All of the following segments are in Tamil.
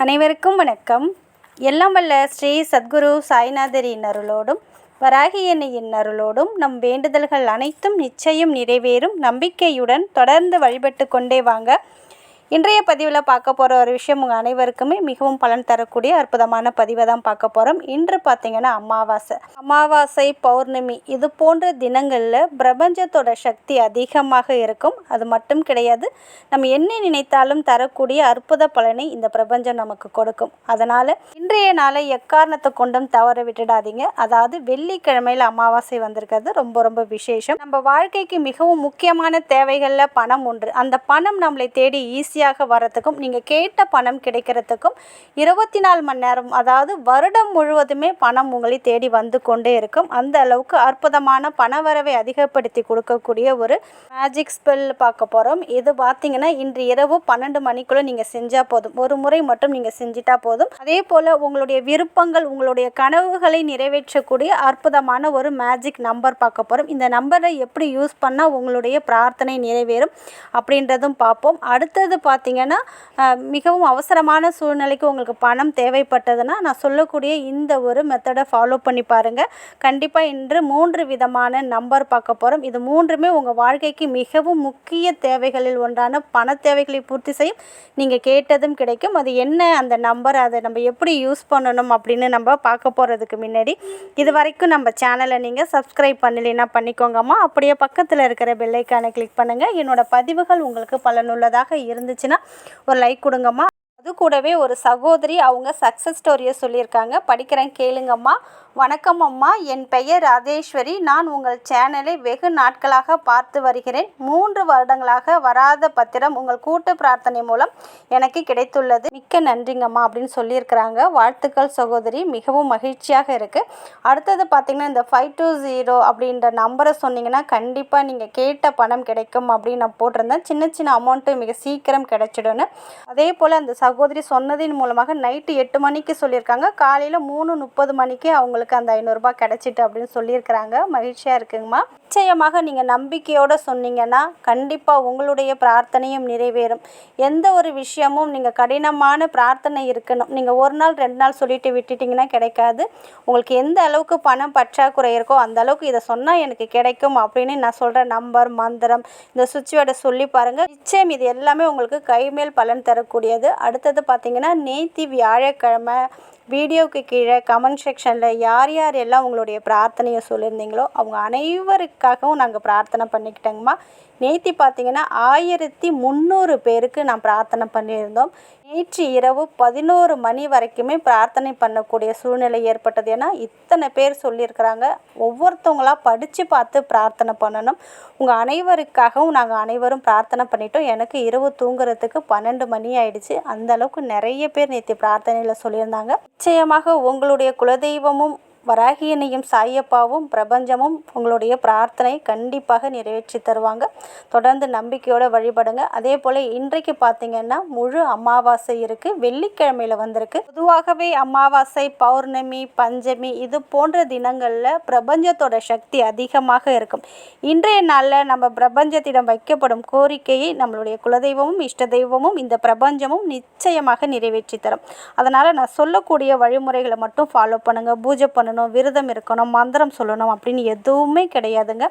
அனைவருக்கும் வணக்கம். எல்லாம் வல்ல ஸ்ரீ சத்குரு சாய்நாதரின் அருளோடும் வராகி அன்னையின் அருளோடும் நம் வேண்டுதல்கள் அனைத்தும் நிச்சயம் நிறைவேறும் நம்பிக்கையுடன் தொடர்ந்து வழிபட்டு கொண்டே வாங்க. இன்றைய பதிவில் பார்க்க போகிற ஒரு விஷயம் உங்கள் அனைவருக்குமே மிகவும் பலன் தரக்கூடிய அற்புதமான பதிவை தான் பார்க்க போகிறோம். இன்று பார்த்திங்கன்னா அமாவாசை பௌர்ணமி இது போன்ற தினங்களில் பிரபஞ்சத்தோட சக்தி அதிகமாக இருக்கும். அது மட்டும் கிடையாது, நம்ம என்ன நினைத்தாலும் தரக்கூடிய அற்புத பலனை இந்த பிரபஞ்சம் நமக்கு கொடுக்கும். அதனால் இன்றைய நாளை எக்காரணத்தை கொண்டும் தவற விட்டுடாதீங்க. அதாவது வெள்ளிக்கிழமையில் அமாவாசை வந்திருக்கிறது ரொம்ப ரொம்ப விசேஷம். நம்ம வாழ்க்கைக்கு மிகவும் முக்கியமான தேவைகளில் பணம் ஒன்று. அந்த பணம் நம்மளை தேடி ஈஸியாக வரத்துக்கும் நீங்கள் கேட்ட பணம் கிடைக்கிறதுக்கும் 24 மணி நேரம், அதாவது வருடம் முழுவதுமே பணம் உங்களை தேடி வந்து கொண்டே இருக்கும். அந்த அளவுக்கு அற்புதமான பணவரவை அதிகப்படுத்தி கொடுக்கக்கூடிய ஒரு மேஜிக் ஸ்பெல் பார்க்க போகிறோம். இது பார்த்தீங்கன்னா இன்று இரவு 12 மணிக்குள்ளே நீங்கள் செஞ்சால் போதும். ஒரு முறை மட்டும் நீங்கள் செஞ்சிட்டா போதும். அதே போல் உங்களுடைய விருப்பங்கள், உங்களுடைய கனவுகளை நிறைவேற்றக்கூடிய அற்புதமான ஒரு மேஜிக் நம்பர் பார்க்க போகிறோம். இந்த நம்பரை எப்படி யூஸ் பண்ணால் உங்களுடைய பிரார்த்தனை நிறைவேறும் அப்படின்றதும் பார்ப்போம். அடுத்தது பார்த்தீங்கன்னா மிகவும் அவசரமான சூழ்நிலைக்கு உங்களுக்கு பணம் தேவைப்பட்டதுன்னா நான் சொல்லக்கூடிய இந்த ஒரு மெத்தடை ஃபாலோ பண்ணி பாருங்கள். கண்டிப்பாக இன்று 3 விதமான நம்பர் பார்க்க போகிறோம். இது 3மே உங்கள் வாழ்க்கைக்கு மிகவும் முக்கிய தேவைகளில் ஒன்றான பண தேவைகளை பூர்த்தி செய்யும். நீங்கள் கேட்டதும் கிடைக்கும். அது என்ன அந்த நம்பர், அதை நம்ம எப்படி யூஸ் பண்ணணும் அப்படின்னு நம்ம பார்க்க போகிறதுக்கு முன்னாடி இது வரைக்கும் நம்ம சேனலை நீங்கள் சப்ஸ்கிரைப் பண்ணலைன்னா பண்ணிக்கோங்கம்மா. அப்படியே பக்கத்தில் இருக்கிற பெல் ஐக்கானை கிளிக் பண்ணுங்கள். என்னோட பதிவுகள் உங்களுக்கு பலனுள்ளதாக இருந்துச்சுன்னா ஒரு லைக் கொடுங்கம்மா. அது கூடவே ஒரு சகோதரி அவங்க சக்ஸஸ் ஸ்டோரியை சொல்லியிருக்காங்க, படிக்கிறேன் கேளுங்கம்மா. வணக்கம் அம்மா, என் பெயர் ராஜேஸ்வரி. நான் உங்கள் சேனலை வெகு நாட்களாக பார்த்து வருகிறேன். 3 வருடங்களாக வராத பத்திரம் உங்கள் கூட்டு பிரார்த்தனை மூலம் எனக்கு கிடைத்துள்ளது. மிக்க நன்றிங்கம்மா அப்படின்னு சொல்லியிருக்கிறாங்க. வாழ்த்துக்கள் சகோதரி, மிகவும் மகிழ்ச்சியாக இருக்குது. அடுத்தது பார்த்திங்கன்னா இந்த 520 அப்படின்ற நம்பரை சொன்னீங்கன்னா கண்டிப்பாக நீங்கள் கேட்ட பணம் கிடைக்கும் அப்படின்னு நான் போட்டிருந்தேன். சின்ன சின்ன அமௌண்ட்டு மிக சீக்கிரம் கிடைச்சிடும்னு. அதே போல் அந்த சகோதரி சொன்னதின் மூலமாக நைட்டு 8 மணிக்கு சொல்லியிருக்காங்க, காலையில் 3:30 மணிக்கு அவங்களுக்கு அந்த 500 ரூபாய் கிடைச்சிட்டு அப்படின்னு சொல்லியிருக்கிறாங்க. மகிழ்ச்சியாக இருக்குங்கம்மா. நிச்சயமாக நீங்கள் நம்பிக்கையோடு சொன்னீங்கன்னா கண்டிப்பாக உங்களுடைய பிரார்த்தனையும் நிறைவேறும். எந்த ஒரு விஷயமும் நீங்கள் கடினமான பிரார்த்தனை இருக்கணும். நீங்கள் ஒரு நாள் 2 நாள் சொல்லிட்டு விட்டுட்டிங்கன்னா கிடைக்காது. உங்களுக்கு எந்த அளவுக்கு பணம் பற்றாக்குறை இருக்கோ அந்த அளவுக்கு இதை சொன்னால் எனக்கு கிடைக்கும் அப்படின்னு நான் சொல்கிற நம்பர், மந்திரம், இந்த சுவிட்ச் வேர்டை சொல்லி பாருங்கள். நிச்சயம் இது எல்லாமே உங்களுக்கு கைமேல் பலன் தரக்கூடியது. அடுத்தது பார்த்திங்கன்னா நேத்தி வியாழக்கிழமை வீடியோவுக்கு கீழே கமெண்ட் செக்ஷனில் யார் யார் எல்லாம் உங்களுடைய பிரார்த்தனையை சொல்லியிருந்தீங்களோ அவங்க அனைவருக்காகவும் நாங்கள் பிரார்த்தனை பண்ணிக்கிட்டோங்கம்மா. நேற்று பார்த்திங்கன்னா 1300 பேருக்கு நான் பிரார்த்தனை பண்ணியிருந்தோம். நேற்று இரவு 11 மணி வரைக்குமே பிரார்த்தனை பண்ணக்கூடிய சூழ்நிலை ஏற்பட்டது. ஏன்னா இத்தனை பேர் சொல்லியிருக்கிறாங்க. ஒவ்வொருத்தவங்களாக படித்து பார்த்து பிரார்த்தனை பண்ணணும். உங்கள் அனைவருக்காகவும் நாங்கள் அனைவரும் பிரார்த்தனை பண்ணிட்டோம். எனக்கு இரவு தூங்குறதுக்கு 12 மணி ஆயிடுச்சு. அந்த அளவுக்கு நிறைய பேர் நேற்று பிரார்த்தனையில் சொல்லியிருந்தாங்க. நிச்சயமாக உங்களுடைய குலதெய்வமும் வராகி அன்னையும் சாயப்பாவும் பிரபஞ்சமும் உங்களுடைய பிரார்த்தனை கண்டிப்பாக நிறைவேற்றி தருவாங்க. தொடர்ந்து நம்பிக்கையோடு வழிபடுங்க. அதே போல் இன்றைக்கு பார்த்திங்கன்னா முழு அமாவாசை இருக்குது, வெள்ளிக்கிழமையில் வந்திருக்கு. பொதுவாகவே அமாவாசை, பௌர்ணமி, பஞ்சமி இது போன்ற தினங்களில் பிரபஞ்சத்தோட சக்தி அதிகமாக இருக்கும். இன்றைய நாளில் நம்ம பிரபஞ்சத்திடம் வைக்கப்படும் கோரிக்கையை நம்மளுடைய குலதெய்வமும் இஷ்ட தெய்வமும் இந்த பிரபஞ்சமும் நிச்சயமாக நிறைவேற்றி தரும். அதனால் நான் சொல்லக்கூடிய வழிமுறைகளை மட்டும் ஃபாலோ பண்ணுங்கள். பூஜை பண்ணணும், விரதம் இருக்கணும், மந்திரம் சொல்லணும் அப்படின்னு எதுவுமே கிடையாதுங்க.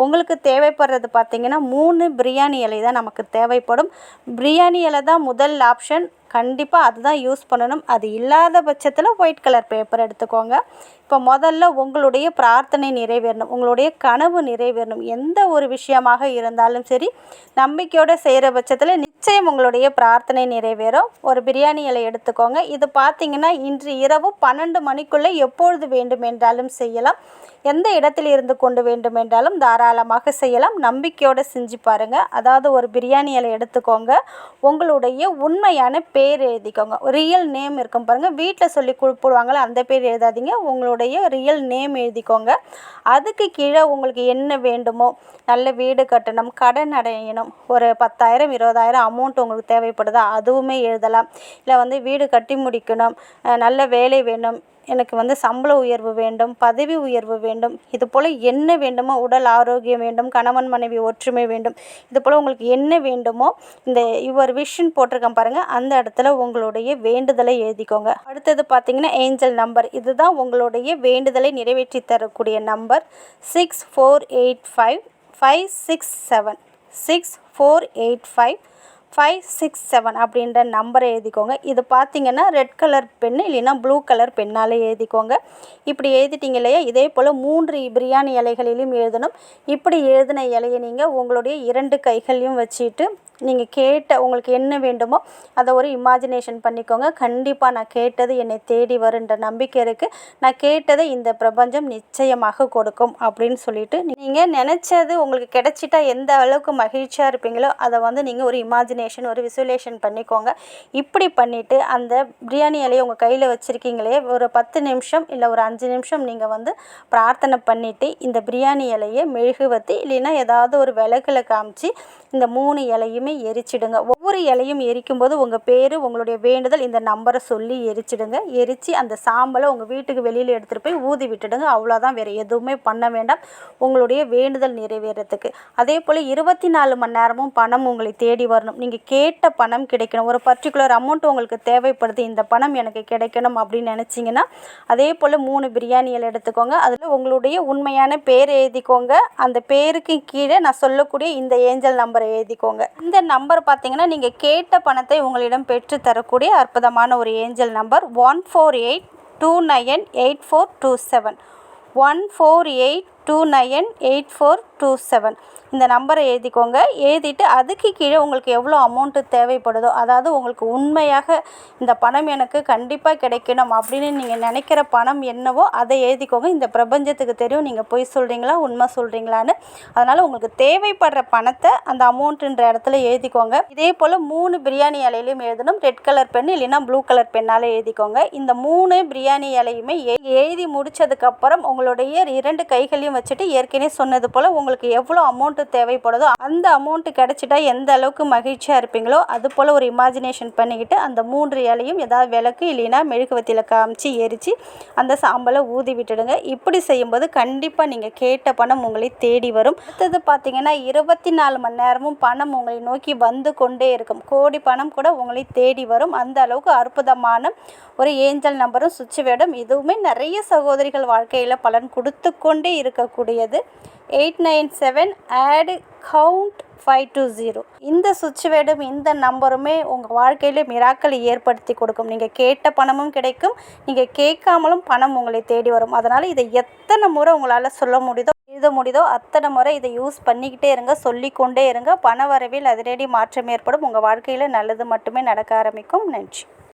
உங்களுக்கு தேவைப்படுறது பார்த்திங்கன்னா 3 பிரியாணி இலை தான் நமக்கு தேவைப்படும். பிரியாணி இலை தான் முதல் ஆப்ஷன். கண்டிப்பாக அதுதான் யூஸ் பண்ணணும். அது இல்லாத பட்சத்தில் ஒயிட் கலர் பேப்பர் எடுத்துக்கோங்க. இப்போ முதல்ல உங்களுடைய பிரார்த்தனை நிறைவேறணும், உங்களுடைய கனவு நிறைவேறணும். எந்த ஒரு விஷயமாக இருந்தாலும் சரி நம்பிக்கையோடு செய்கிற பட்சத்தில் நிச்சயம் உங்களுடைய பிரார்த்தனை நிறைவேறும். ஒரு பிரியாணி இலை எடுத்துக்கோங்க. இது பார்த்திங்கன்னா இன்று இரவு 12 மணிக்குள்ளே எப்பொழுது வேண்டுமென்றாலும் செய்யலாம். எந்த இடத்தில் இருந்து கொண்டு வேண்டுமென்றாலும் தாராளமாக செய்யலாம். நம்பிக்கையோடு செஞ்சு பாருங்கள். அதாவது ஒரு பிரியாணி இலை எடுத்துக்கோங்க. உங்களுடைய உண்மையான பேர் எழுதிக்கோங்க. ரியல் நேம் இருக்கும் பாருங்கள், வீட்டில் சொல்லி கூப்பிடுவாங்களே அந்த பேர் எழுதாதீங்க. உங்களுடைய ரியல் நேம் எழுதிக்கோங்க. அதுக்கு கீழே உங்களுக்கு என்ன வேண்டுமோ, நல்ல வீடு கட்டணும், கடன் அடையணும், ஒரு 10,000 20,000 அமௌண்ட் உங்களுக்கு தேவைப்படுதா அதுவுமே எழுதலாம். இல்லை வீடு கட்டி முடிக்கணும், நல்ல வேலை வேணும், எனக்கு வந்து சம்பள உயர்வு வேண்டும், பதவி உயர்வு வேண்டும், இதுபோல் என்ன வேண்டுமோ, உடல் ஆரோக்கியம் வேண்டும், கணவன் மனைவி ஒற்றுமை வேண்டும், இதுபோல் உங்களுக்கு என்ன வேண்டுமோ இந்த யுவர் விஷன் போட்டிருக்கேன் பாருங்கள், அந்த இடத்துல உங்களுடைய வேண்டுதலை எழுதிக்கோங்க. அடுத்தது பார்த்தீங்கன்னா ஏஞ்சல் நம்பர். இதுதான் உங்களுடைய வேண்டுதலை நிறைவேற்றி தரக்கூடிய நம்பர் 6485567567 6485567567 அப்படின்ற நம்பரை எழுதிக்கோங்க. இது பார்த்தீங்கன்னா ரெட் கலர் பென்னு இல்லைன்னா ப்ளூ கலர் பெண்ணால் எழுதிக்கோங்க. இப்படி எழுதிட்டீங்க இல்லையா, இதே போல் 3 பிரியாணி இலைகளிலும் எழுதணும். இப்படி எழுதின இலையை நீங்கள் உங்களுடைய 2 கைகளையும் வச்சுட்டு நீங்கள் கேட்ட உங்களுக்கு என்ன வேண்டுமோ அதை ஒரு இமேஜினேஷன் பண்ணிக்கோங்க. கண்டிப்பாக நான் கேட்டது என்னை தேடி வருன்ற நம்பிக்கை இருக்குது, நான் கேட்டதை இந்த பிரபஞ்சம் நிச்சயமாக கொடுக்கும் அப்படின்னு சொல்லிட்டு நீங்கள் நினச்சது உங்களுக்கு கிடைச்சிட்டா எந்த அளவுக்கு மகிழ்ச்சியாக இருப்பீங்களோ அதை வந்து நீங்கள் ஒரு இமேஜினேஷன் ஒரு விசுவலேஷன் பண்ணிக்கோங்க. இப்படி பண்ணிவிட்டு அந்த பிரியாணி இலையை உங்கள் கையில் வச்சுருக்கீங்களே, ஒரு 10 நிமிஷம் இல்லை ஒரு 5 நிமிஷம் நீங்கள் வந்து பிரார்த்தனை பண்ணிவிட்டு இந்த பிரியாணி இலையை மெழுகுவத்தி இல்லைன்னா ஏதாவது ஒரு விளக்கில் காமிச்சு இந்த 3 இலையுமே எரிச்சிடுங்க. ஒவ்வொரு இலையும் எரிக்கும்போது உங்கள் பேர், உங்களுடைய வேண்டுதல், இந்த நம்பரை சொல்லி எரிச்சிடுங்க. எரித்து அந்த சாம்பலை உங்கள் வீட்டுக்கு வெளியில் எடுத்துகிட்டு போய் ஊதி விட்டுடுங்க. அவ்வளோதான், வேறு எதுவுமே பண்ண வேண்டாம் உங்களுடைய வேண்டுதல் நிறைவேறத்துக்கு. அதே போல் 24 மணி நேரமும் பணம் உங்களை தேடி வரணும். நீங்கள் கேட்ட பணம் கிடைக்கணும். ஒரு பர்டிகுலர் அமௌண்ட் உங்களுக்கு தேவைப்படுது, இந்த பணம் எனக்கு கிடைக்கணும் அப்படின்னு நினச்சிங்கன்னா அதே போல் 3 பிரியாணி இலை எடுத்துக்கோங்க. அதில் உங்களுடைய உண்மையான பேர் எழுதிக்கோங்க. அந்த பேருக்கு கீழே நான் சொல்லக்கூடிய இந்த ஏஞ்சல் நம்பரை எழுதிக்கோங்க. இந்த நம்பர் பார்த்தீங்கன்னா நீங்கள் கேட்ட பணத்தை உங்களிடம் பெற்று தரக்கூடிய அற்புதமான ஒரு ஏஞ்சல் நம்பர் 148298427 148298427 இந்த நம்பரை எழுதிக்கோங்க. எழுதிட்டு அதுக்கு கீழே உங்களுக்கு எவ்வளோ அமௌண்ட்டு தேவைப்படுதோ, அதாவது உங்களுக்கு உண்மையாக இந்த பணம் எனக்கு கண்டிப்பாக கிடைக்கணும் அப்படின்னு நீங்கள் நினைக்கிற பணம் என்னவோ அதை எழுதிக்கோங்க. இந்த பிரபஞ்சத்துக்கு தெரியும் நீங்கள் பொய் சொல்கிறீங்களா உண்மை சொல்கிறீங்களான்னு. அதனால் உங்களுக்கு தேவைப்படுற பணத்தை அந்த அமௌண்ட்டுன்ற இடத்துல எழுதிக்கோங்க. இதே போல் 3 பிரியாணி இலையிலையும் எழுதணும். ரெட் கலர் பென் இல்லைன்னா ப்ளூ கலர் பெண்ணால் எழுதிக்கோங்க. இந்த 3 பிரியாணி இலையுமே எழுதி முடித்ததுக்கப்புறம் உங்களுடைய 2 கைகளையும் வச்சுட்டு ஏற்கனவே சொன்னது போல் உங்களுக்கு எவ்வளோ அமௌண்ட்டு தேவைப்படுதோ அந்த அமௌண்ட்டு கிடைச்சிட்டா எந்த அளவுக்கு மகிழ்ச்சியாக இருப்பீங்களோ அது போல் ஒரு இமேஜினேஷன் பண்ணிக்கிட்டு அந்த 3 இலையும் ஏதாவது விளக்கு இல்லைன்னா மெழுகுவத்தியில் காமிச்சு எரித்து அந்த சாம்பலை ஊதி விட்டுடுங்க. இப்படி செய்யும்போது கண்டிப்பாக நீங்கள் கேட்ட பணம் உங்களை தேடி வரும். அடுத்தது பார்த்தீங்கன்னா 24 மணி நேரமும் பணம் உங்களை நோக்கி வந்து கொண்டே இருக்கும். கோடி பணம் கூட உங்களை தேடி வரும். அந்த அளவுக்கு அற்புதமான ஒரு ஏஞ்சல் நம்பரும் சுவிட்ச் வேர்டும். இதுவுமே நிறைய சகோதரிகள் வாழ்க்கையில் பலன் கொடுத்து கொண்டே இருக்கக்கூடியது. 897 add count 520 இந்த சுவிட்ச் வேர்டும் இந்த நம்பருமே உங்கள் வாழ்க்கையில் மிராக்களை ஏற்படுத்தி கொடுக்கும். நீங்கள் கேட்ட பணமும் கிடைக்கும், நீங்கள் கேட்காமலும் பணம் உங்களை தேடி வரும். அதனால் இதை எத்தனை முறை உங்களால் சொல்ல முடியுதோ எழுத முடியுதோ அத்தனை முறை இதை யூஸ் பண்ணிக்கிட்டே இருங்க, சொல்லிக்கொண்டே இருங்க. பண வரவில் அதிரடி மாற்றம் ஏற்படும். உங்கள் வாழ்க்கையில் நல்லது மட்டுமே நடக்க ஆரம்பிக்கும். நன்றி.